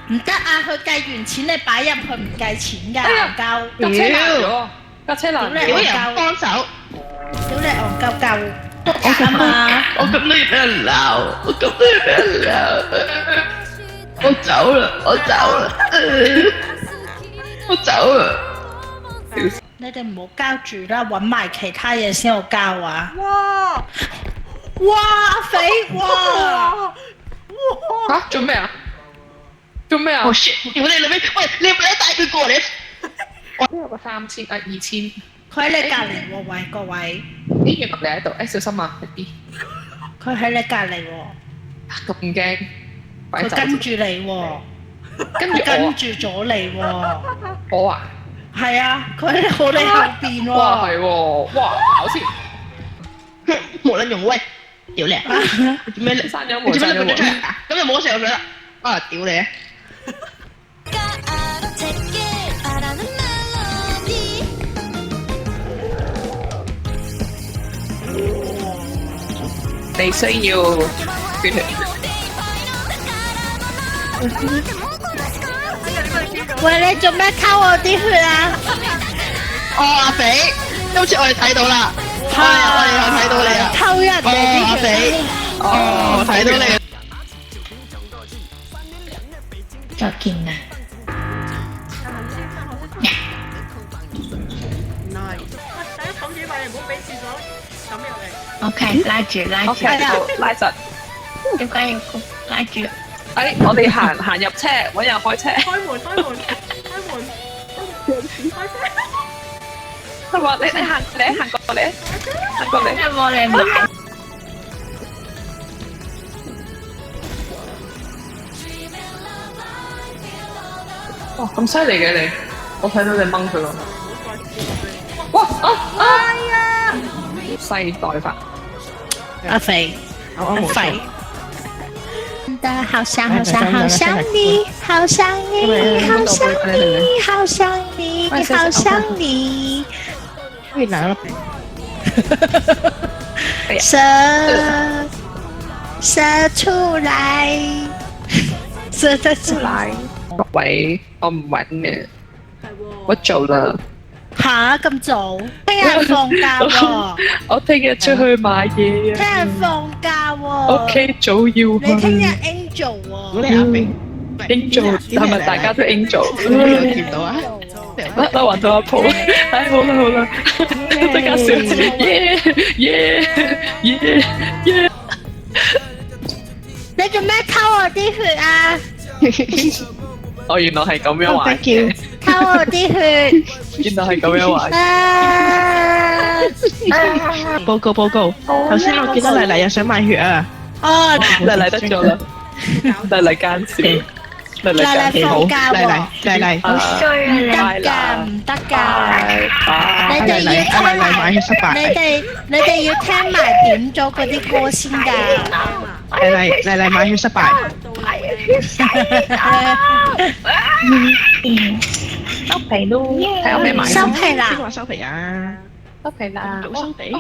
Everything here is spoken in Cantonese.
唔得啊！佢計完錢你擺入去唔計錢㗎，哎呀戇鳩！架車爛咗，架車爛屌你咗。有人幫手，屌你戇鳩鳩！啊嘛！我咁都要俾人鬧，我咁都要俾人鬧，我走啦，我走啦，我走啦。你哋唔好交住啦，揾埋其他嘢先好交啊！哇哇！阿肥哇！嚇做咩啊？做咩啊？我 shit！屌你老味，喂，你有冇得帶佢過嚟？呢有個3000啊2000，佢喺你隔離喎，喂各位，咦原來你喺度，誒小心啊一啲，佢喺你隔離喎，咁驚，快走！佢跟住你喎，跟住跟住咗你喎，我啊，係啊，佢喺好你後邊哇喎，係喎，哇好似冇撚用喂，屌你！做咩你？閂咗門，做咩閂咗門你俾咗出嚟啊？咁就冇上水啦！啊，屌你啊！你需要捐血。喂你做咩溝我啲血啊？哦，阿肥，今次我哋睇到啦，我哋又睇到你啦，溝人哦，哋啲阿肥，血，哦，睇到你。再見啊！大家冚住埋嚟，唔好俾廁所冚入嚟。 OK，拉住拉住， OK，好拉實。點解要拉住？誒，我哋行入車，揾人開車。開門，開門，開門，開車。佢話你行過嚟，行過嚟。有冇你買？哇，咁犀利嘅你，我睇到你掹佢咯。哇細代法，阿肥，我冇錯。的好想好想好想你，好想你，好想你，好想你，好想你。可以拿了。射出來，射得出來。各位，我唔揾嘅，我做啦。吓咁早？聽日放假喎，我聽日出去買嘢聽啊。日放假喎。屋企早要你聽日去。 Angel 如果喎。你阿肥， Angel 係咪大家都 Angel？有見到啊？得揾到阿婆，唉好啦好啦，即刻笑字，耶耶耶耶！你做咩偷我啲血啊？哦，原來係咁樣玩 Thank you 嘅，偷我啲血。原來係咁樣玩。啊！報告報告，頭先我見到麗麗又想買血啊！哦，麗麗得咗啦，麗麗奸笑，麗麗麗麗奸笑，放假麗麗喎，麗麗，好衰啊你！得㗎，唔得㗎。你哋要麗麗聽麗麗買血失敗，你哋要聽埋點咗嗰啲歌先㗎。麗麗買血失敗，收皮咯，睇有咩買？收皮啦邊個話收皮啊？收皮啦，早收皮。